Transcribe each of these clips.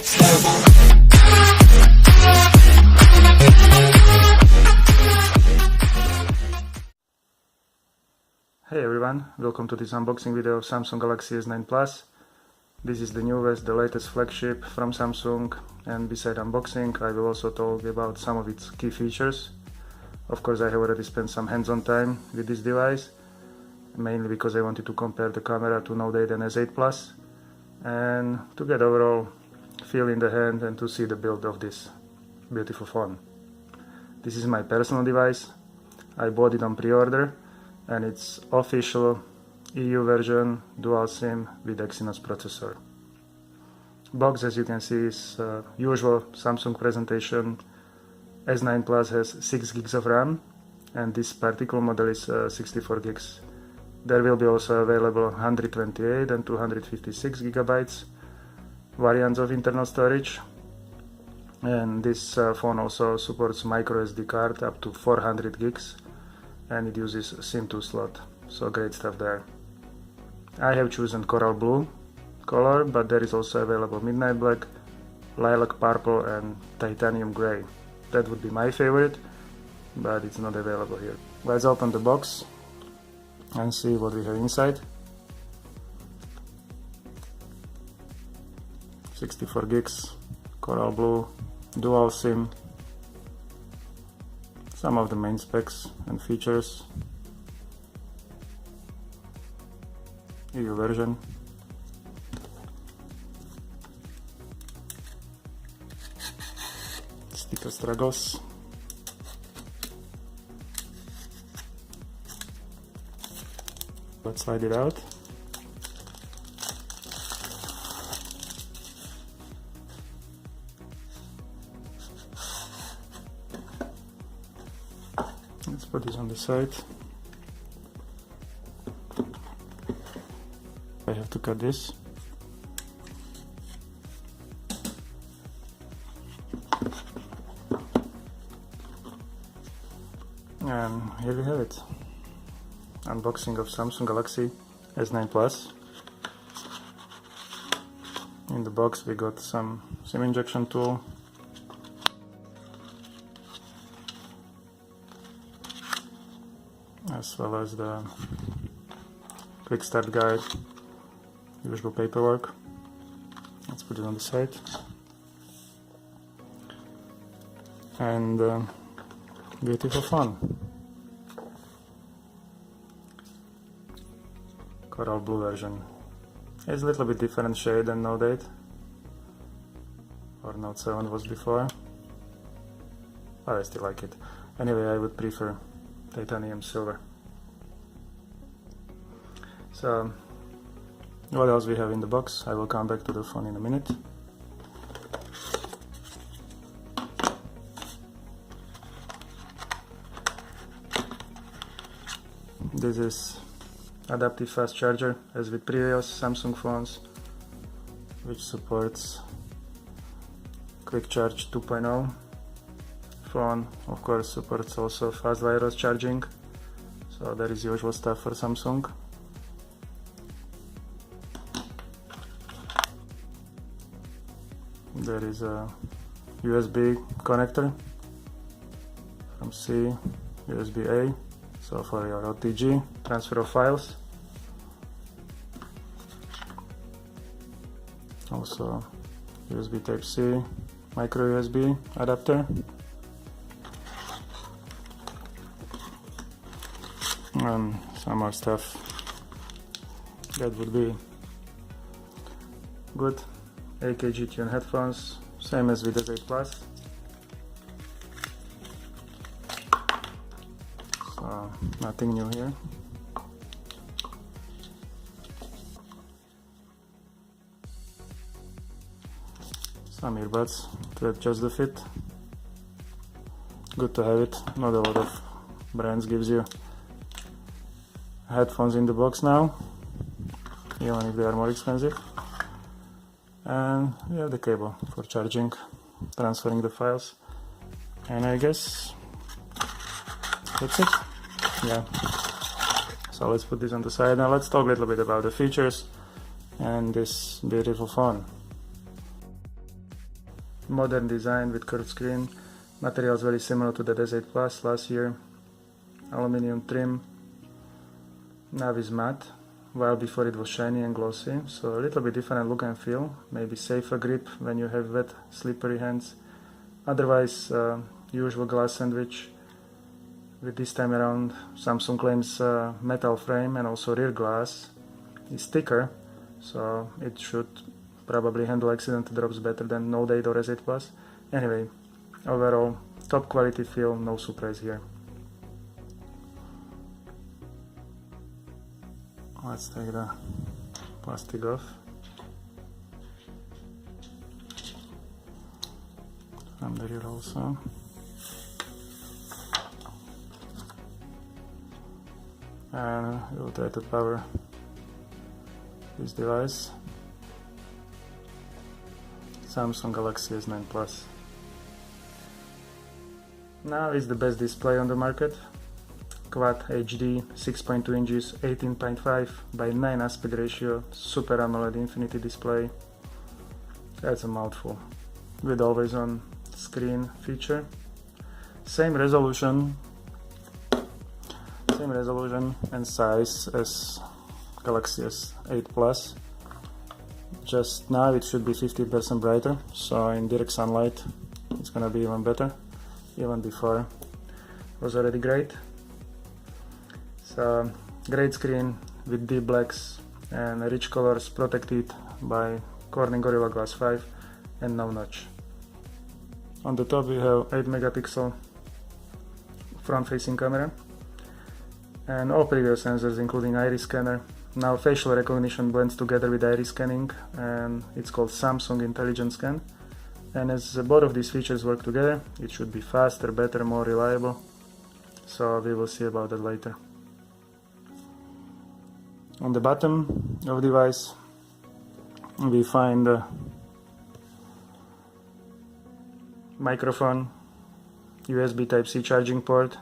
Hey everyone, welcome to this unboxing video of Samsung Galaxy S9 Plus. This is the newest, the latest flagship from Samsung, and beside unboxing I will also talk about some of its key features. Of course, I have already spent some hands-on time with this device, mainly because I wanted to compare the camera to Note 8 and S8 Plus and to get overall feel in the hand and to see the build of this beautiful phone. This is my personal device. I bought it on pre-order and it's official EU version dual SIM with Exynos processor. Box, as you can see, is usual Samsung presentation. S9 Plus has 6 gigs of RAM and this particular model is 64 gigs. There will be also available 128 and 256 gigabytes variants of internal storage, and this phone also supports micro SD card up to 400 gigs and it uses SIM2 slot, so great stuff there. I have chosen coral blue color, but there is also available midnight black, lilac purple and titanium gray. That would be my favorite, but it's not available here. Let's open the box and see what we have inside. 64 gigs, coral blue, dual SIM, some of the main specs and features, EU version, sticker struggles, let's slide it out. Let's put this on the side. I have to cut this. And here we have it. Unboxing of Samsung Galaxy S9 Plus. In the box we got some SIM injection tool, as well as the quick start guide, usual paperwork. Let's put it on the side. And beautiful phone. Coral blue version. It's a little bit different shade than Note 8 or Note 7 was before, but I still like it. Anyway, I would prefer titanium silver. So what else we have in the box? I will come back to the phone in a minute. This is adaptive fast charger as with previous Samsung phones, which supports quick charge 2.0. Phone of course supports also fast wireless charging, so that is usual stuff for Samsung. There is a USB connector from C, USB A, so for your OTG transfer of files. Also USB Type-C, micro USB adapter, and some more stuff that would be good. AKG tune headphones, same as with the S8 Plus. So nothing new here. Some earbuds to adjust the fit. Good to have it. Not a lot of brands gives you headphones in the box now, even if they are more expensive. And we have the cable for charging, transferring the files, and I guess that's it. Yeah. So let's put this on the side and let's talk a little bit about the features and this beautiful phone. Modern design with curved screen. Materials very similar to the S8 Plus last year. Aluminium trim. Nav is matte, while before it was shiny and glossy, so a little bit different look and feel. Maybe safer grip when you have wet, slippery hands. Otherwise, usual glass sandwich. With this time around, Samsung claims metal frame and also rear glass is thicker, so it should probably handle accidental drops better than Note 8 or S8 Plus. Anyway, overall, top quality feel, no surprise here. Let's take the plastic off. From the rear also. And we'll try to power this device. Samsung Galaxy S9 Plus. Now is the best display on the market. Quad HD 6.2 inches 18.5 by 9 aspect ratio Super AMOLED Infinity display. That's a mouthful. With always on screen feature. Same resolution and size as Galaxy S8 Plus. Just now it should be 50% brighter, so in direct sunlight it's gonna be even better. Even before was already great. So great screen with deep blacks and rich colors protected by Corning Gorilla Glass 5 and no notch. On the top we have 8 megapixel front facing camera and all previous sensors including iris scanner. Now facial recognition blends together with iris scanning and it's called Samsung Intelligent Scan. And as both of these features work together, it should be faster, better, more reliable. So we will see about that later. On the bottom of the device we find the microphone, USB Type-C charging port,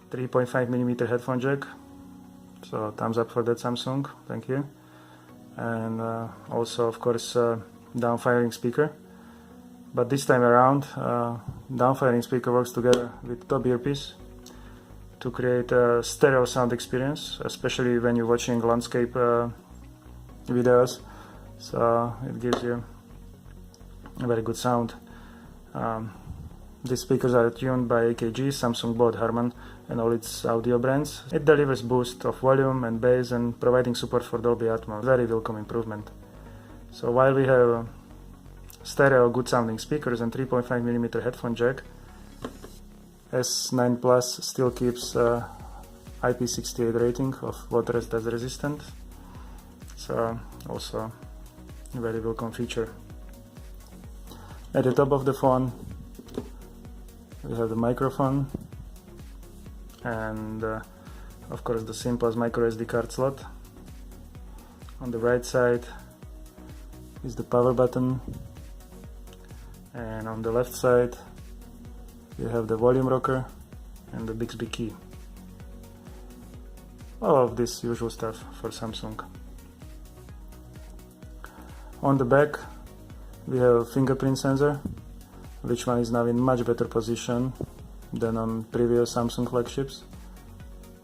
3.5mm headphone jack, so thumbs up for that Samsung, thank you. And also of course down-firing speaker, but this time around down-firing speaker works together with top earpiece to create a stereo sound experience, especially when you're watching landscape videos, so it gives you a very good sound. These speakers are tuned by AKG, Samsung bought Harman and all its audio brands. It delivers boost of volume and bass and providing support for Dolby Atmos, very welcome improvement. So while we have stereo good sounding speakers and 3.5mm headphone jack, S9 Plus still keeps IP68 rating of water resistant, so also a very welcome feature. At the top of the phone we have the microphone and of course the simple as micro SD card slot. On the right side is the power button and on the left side you have the volume rocker and the Bixby key. All of this usual stuff for Samsung. On the back we have a fingerprint sensor, which one is now in much better position than on previous Samsung flagships.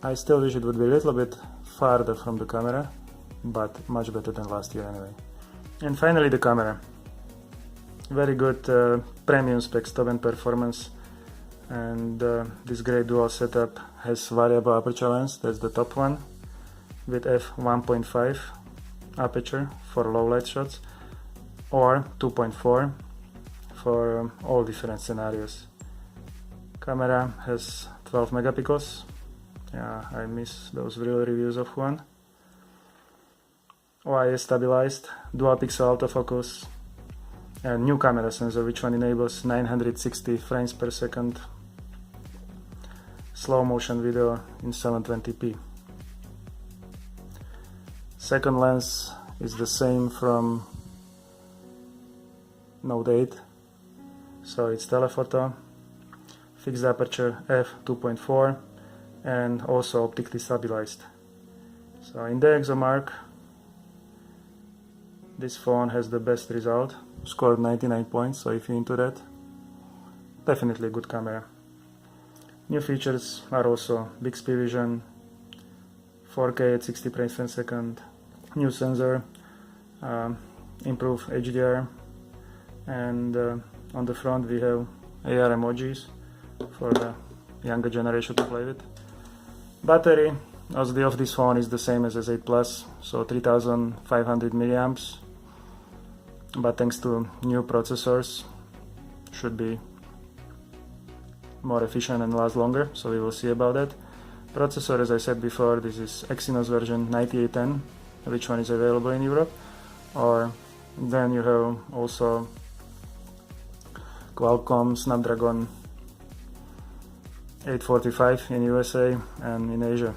I still wish it would be a little bit farther from the camera, but much better than last year anyway. And finally the camera. Very good premium specs, top-end performance, and this great dual setup has variable aperture lens, that's the top one, with f1.5 aperture for low light shots, or 2.4 for all different scenarios. Camera has 12 megapixels. Yeah, I miss those real reviews of one. OIS stabilized, dual pixel autofocus, and new camera sensor, which one enables 960 frames per second slow motion video in 720p. Second lens is the same from Note 8, so it's telephoto, fixed aperture f2.4 and also optically stabilized. So in the ExoMark this phone has the best result, scored 99 points, so if you're into that, definitely a good camera. New features are also Bixby Vision, 4K at 60 frames per second, new sensor, improved HDR, and on the front we have AR emojis for the younger generation to play with. Battery of this phone is the same as S8 Plus, so 3500 milliamps, but thanks to new processors should be more efficient and last longer, so we will see about that. Processor, as I said before, this is Exynos version 9810, which one is available in Europe, or then you have also Qualcomm Snapdragon 845 in USA and in Asia.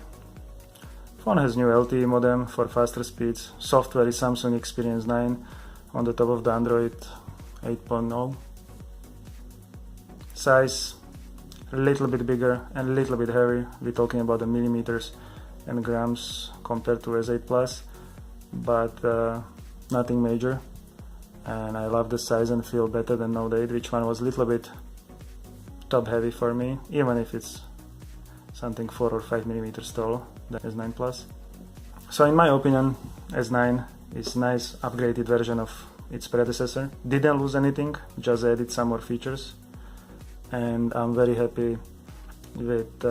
Phone has new LTE modem for faster speeds. Software is Samsung Experience 9 on the top of the Android 8.0. Size a little bit bigger and a little bit heavy. We're talking about the millimeters and grams compared to S8 Plus, but nothing major. And I love the size and feel better than Note 8, which one was a little bit top heavy for me, even if it's something 4 or 5 millimeters taller than S9 Plus. So in my opinion, S9 is a nice upgraded version of its predecessor. Didn't lose anything, just added some more features, and I'm very happy with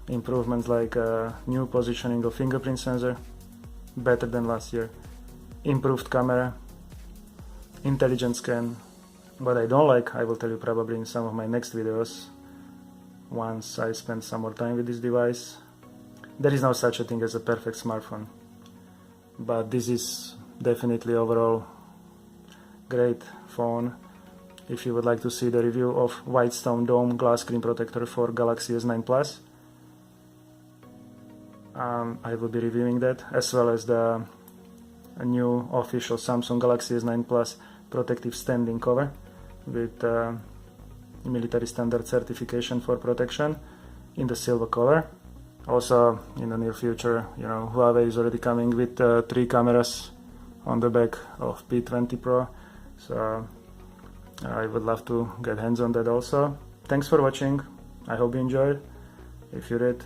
improvements like new positioning of fingerprint sensor, better than last year, improved camera, intelligent scan. What I don't like, I will tell you probably in some of my next videos once I spend some more time with this device. There is no such a thing as a perfect smartphone, but this is definitely overall great phone. If you would like to see the review of Whitestone Dome glass screen protector for Galaxy S9 Plus, I will be reviewing that, as well as the new official Samsung Galaxy S9 Plus protective standing cover with military standard certification for protection in the silver color. Also, in the near future, Huawei is already coming with 3 cameras on the back of P20 Pro, so I would love to get hands on that also. Thanks for watching. I hope you enjoyed. If you did,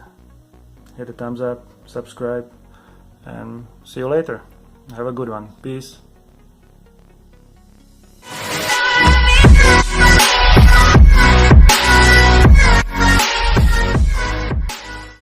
hit a thumbs up, subscribe, and see you later. Have a good one. Peace.